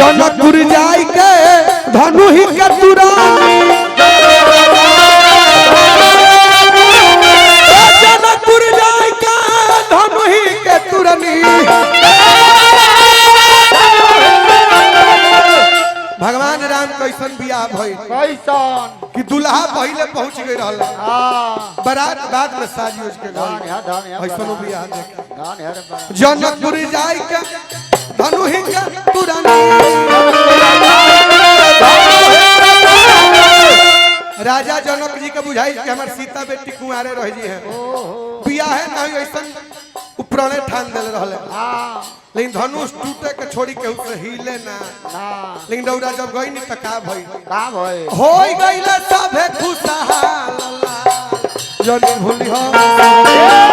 जनकपुर जाय के धनु ही के तुरानी जनकपुर जाय के धनु ही के तुरानी भगवान राम कैसन बियाह भइल कैसन कि दुल्हा पहले पहुंच गई रहल बारात बाद में साजी उसके घर ऐसनो बियाह देख जनकपुर जाय के धनु ही के तुरानी राजा जनक जी के बुझाई कि हमार सीता बेटी कुंवारे रह जी है बियाह है नहीं ऐसन उपरणे ठान देले रहले लेकिन धनुष टूटे के छोड़ी के उसे हिले ना लेकिन दौड़ा जब गई नहीं त का भई होई गइले सभे खुशहाल जनी भूली हो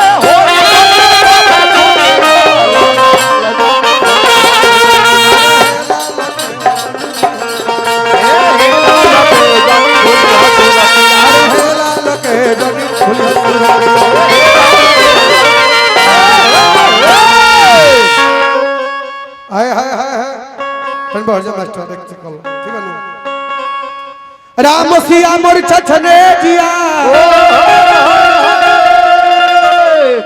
राम सिया मोर छछने जिया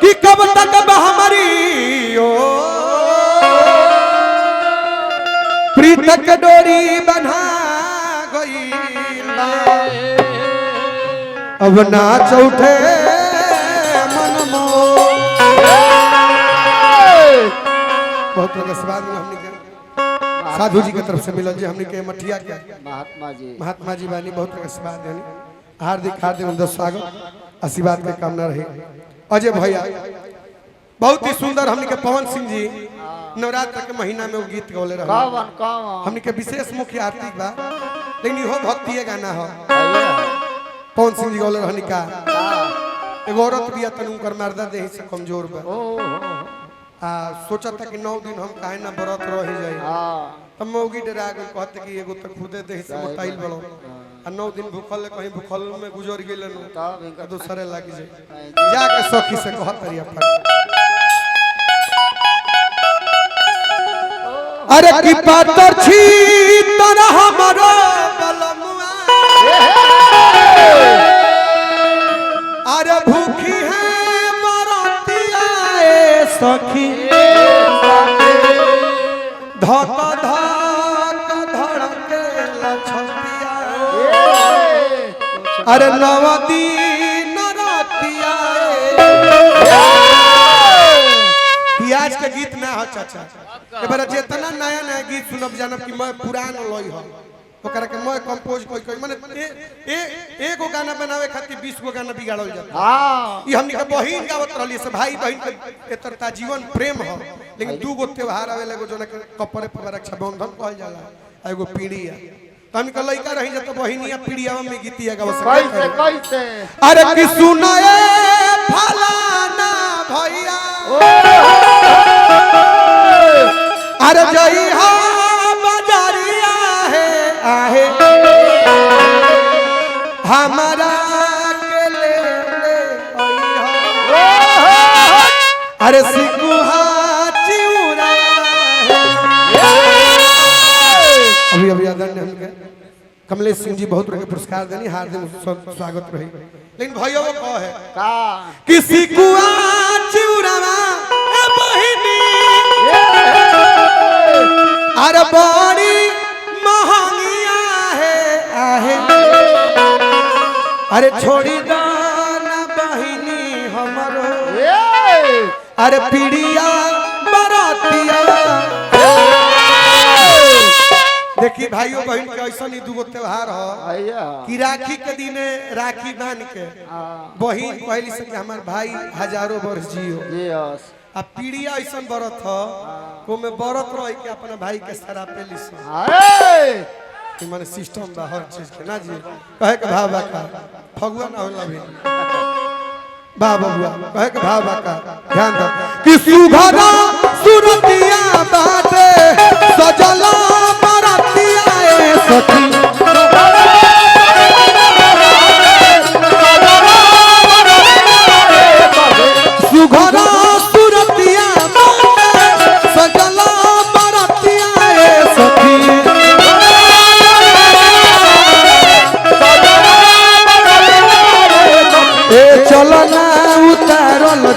कि कब तक हमारी प्रीत के डोरी बना गई अब ना चौथे मन मो बहुत स्वाद में हमने साधु जी की तरफ से मिलल जी हमने के मठिया के महात्मा जी बानी बहुत आशीर्वाद देनी हार्दिक हार्दिक स्वागत आशीर्वाद के कामना रही अजय भैया बहुत ही सुंदर हमने के पवन सिंह जी नवरात्र के महीना में वो गीत गौले रहे हमने के विशेष मुख्य आरती बा लेकिन इहो भक्ति गाना हो पवन सिंह जी गौले रहनी का एगो औरत बिया तनु कर मर्दा देही से कमजोर बा सोचा था कि 9 दिन हम काहे ना व्रत रह जाए तब मौगी डरा गई कहते कि एगो तक खुदे देह से मोटाइल बड़ो आ 9 दिन भूखल कहीं भूखल में गुजर गेल न दूसरे लागी जाए जाके सखी से कहत रिया अरे की पातर छी तोरा हमरो बलमुआ अरे भूखी है मरतिया ए सखी धक धक धड़के लछतिया अरे नवदी नरतिया प्याज के गीत ना हो चाचा एबार जितना नया नया गीत सुनब जानब कि मैं पुरान लई हो ओकरा के मैं कंपोज कोई माने एगो गाना बनावे खातिर 20 गो गाना बिगाड़ल जाता ई हमनी के बहिन गावत रहली से भाई बहिन के एतरता जीवन प्रेम हो लेकिन दू गो त्योहार आवेला एगो जोना के कपड़े पर रक्षाबंधन कहल जाला एगो पीढ़िया तो हम के लइका रही जत बहिनिया पीढ़िया में गीतिया गाव कैसे अरे कि सुनाए फलाना भैया अरे जई हा बाजारिया है आहे हमारा के ले अरे सिकुहा चिउरा अभी अभी आदरणीय हमके कमलेश सिंह जी बहुत तरह के पुरस्कार देनी हार्दिक स्वागत रही लेकिन भैया वो कह है का कि सिकुहा चिउरावा ए बहिनी अरे बड़ी महंगिया है आहे अरे छोड़ी दाना बहिनी हमरो अरे पीड़िया बरातिया देखी भाइयों बहन के ऐसा नहीं दूगो त्योहार हो कि राखी के दिन राखी बांध के बहन कहली से कि हमार भाई हजारों वर्ष जियो आ पीड़िया ऐसा बरत हो को में बरत रह के अपना भाई के सरा पे लिस कि माने सिस्टम बा हर चीज के ना जी कहे के भाव बा का फगुआ ना होला भी बा बबुआ कहे के भाव बा का ध्यान दो कि सुघरा सुरतिया बाटे सजला बरतिया ए सखी सुघरा सुरतिया बाटे सजला बरतिया ए सखी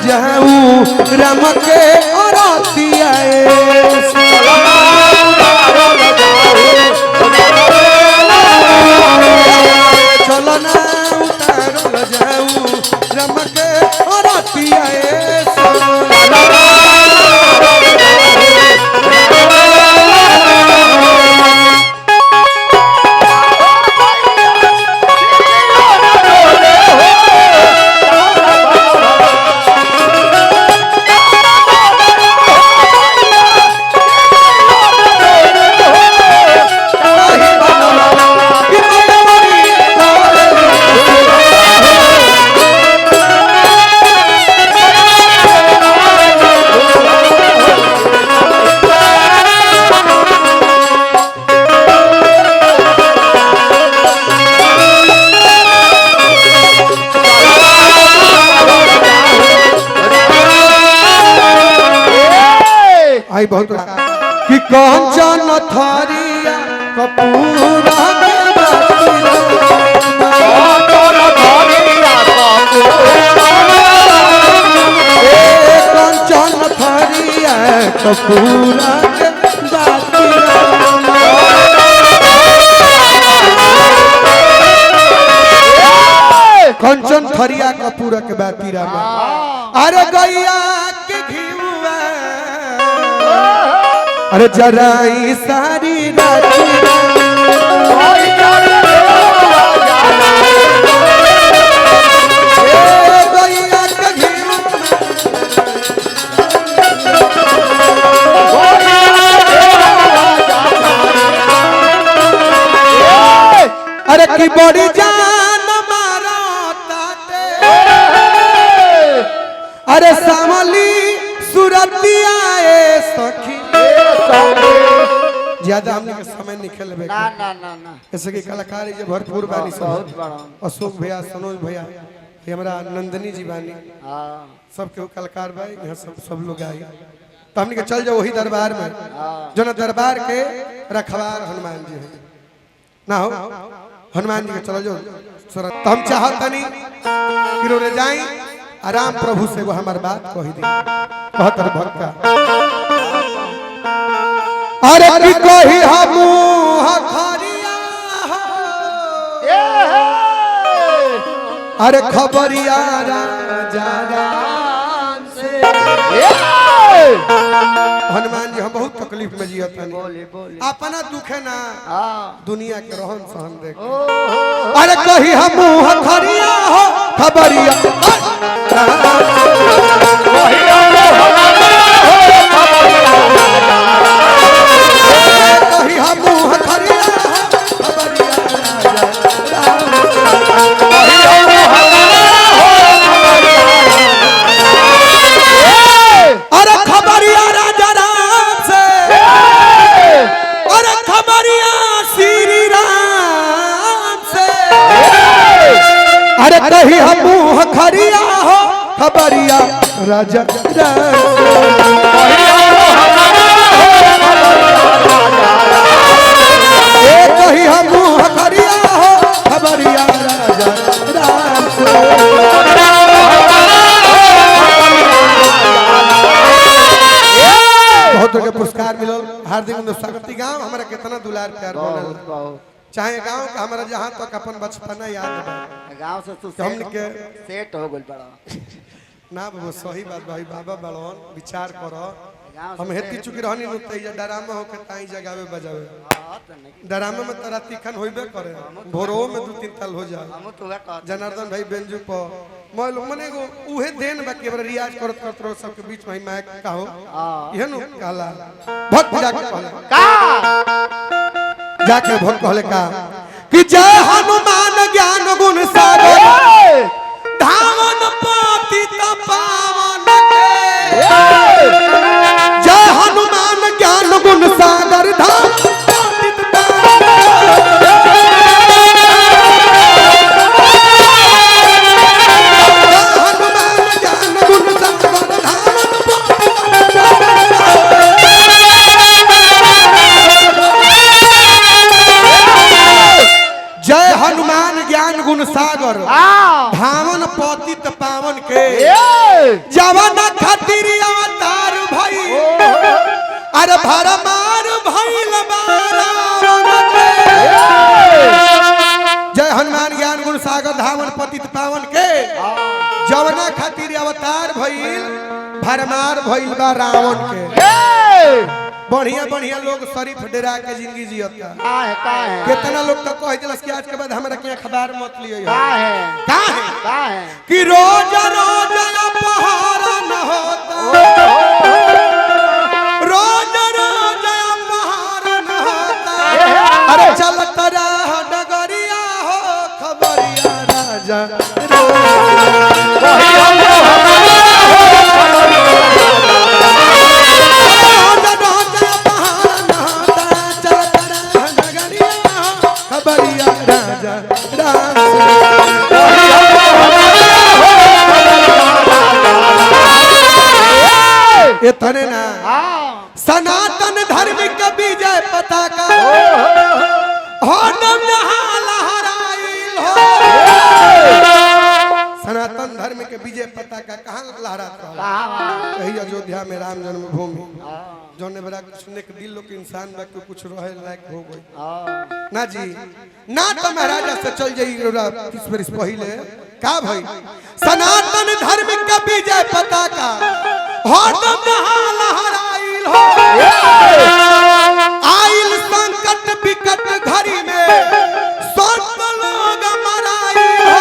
जाऊं राम के औरतिया चलो ना उतारल जाऊं राम के औरतिया आई बहुत कि कंचन थरिया कपूरा के कंचन थरिया कपूरा के कंचन थरिया कपूरा के बातीरा में अरे गैया के घिउआ अरे जराई सारी राती गैया के घिउआ अरे की बड़ी जान मारो ताते अरे सामली सुरतिया सखी ज्यादा हमने के समय निकल लेबे ना ना ना ना ऐसे के कलाकार जे भरपूर बानी सब बहुत बड़ा अशोक भैया सनोज भैया ये हमरा नंदनी जी बानी हां सब के कलाकार भाई यहाँ सब लोग आई तो हमने के चल जाओ वही दरबार में जो ना दरबार के रखवार हनुमान जी है ना हो हनुमान जी के चलो जो तो हम चाहतनी कि रो जाई आराम प्रभु से वो हमार बात कही दी बहुत भक्त का अरे की कही हम खरिया अरे खबरिया राजा राम से हनुमान जी हम बहुत तकलीफ में जियत हनी बोले बोले अपना दुख है ना हां दुनिया के रहन सहन देख अरे कही हम खरिया हो खबरिया कही हम खरिया अरे खबरिया राजा राम से अरे खबरिया श्री राम से अरे कही हम खरिया हो खबरिया राजा कही हम खरिया हो खबरिया राजा राम बहुत के पुरस्कार मिलल हार्दिक स्वागत गाँव हमारा कितना दुलार प्यार बनल चाहे गाँव का हमारा जहाँ तक अपन बचपना याद बा गांव से तू हमने के सेट हो गइल बड़ा ना बाबू सही बात भाई बाबा बड़वन विचार करो गांव हम हेती चुकी रहनी न तई डरामा होके ताई जगावे बजावे डरामा में तरा तीखन होइबे करे भोरो में 2-3 ताल हो जा हम तो का जनार्दन भाई बेंजू प मोल मने को उहे देन बाकी हमरा रियाज करत करत रहो सबके बीच में माइक का हो यहनु कहला भक्त जाके कहला का जाके भक्त कहले का कि जय हनुमान ज्ञान गुण सागर धामन पतित पावन के जय हनुमान ज्ञान गुण सागर धाम पतित हनुमान ज्ञान गुण सागर धाम जय हनुमान ज्ञान गुण सागर धामन पतित पावन के जवाना खातिर अवतार भई अरे भरमार भइल बारावन के जय हनुमान ज्ञान गुण सागर धावन पतित पावन के जवाना खातिर अवतार भइल भरमार भइल बा रावण के बढ़िया बढ़िया लोग शरीफ डेरा के जिंदगी जियता का है कितना लोग तो कह दिलस कि आज के बाद हमरा के अखबार मत लियो का है कि रोज रोज अपहरण होता रोज रोज अपहरण होता अरे चलत रह डगरिया हो खबरिया राजा खबरिया राजा राम इतने ना सनातन धर्म के विजय पताका हरदम यहाँ लहराइल हो सनातन धर्म के विजय पताका कहाँ लहराता है कहीं अयोध्या में राम जन्मभूमि जोने बड़ा सुनने के दिल लोग इंसान बा कुछ रहे लायक हो गई ना जी ना तो महाराजा से चल जाई 30 बरस पहले का भाई सनातन धर्म का विजय पताका हरदम लहराइल हो आइल संकट विकट घड़ी में संत लोग मराइल हो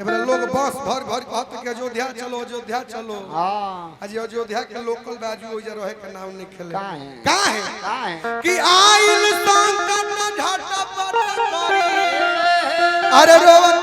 एबरा लोग बस भर भर कहत के अयोध्या चलो आज अयोध्या के लोकल बाजू हो जा रहे के नाम नहीं खेले का है कि आइल संकट झटपट करी अरे रोवन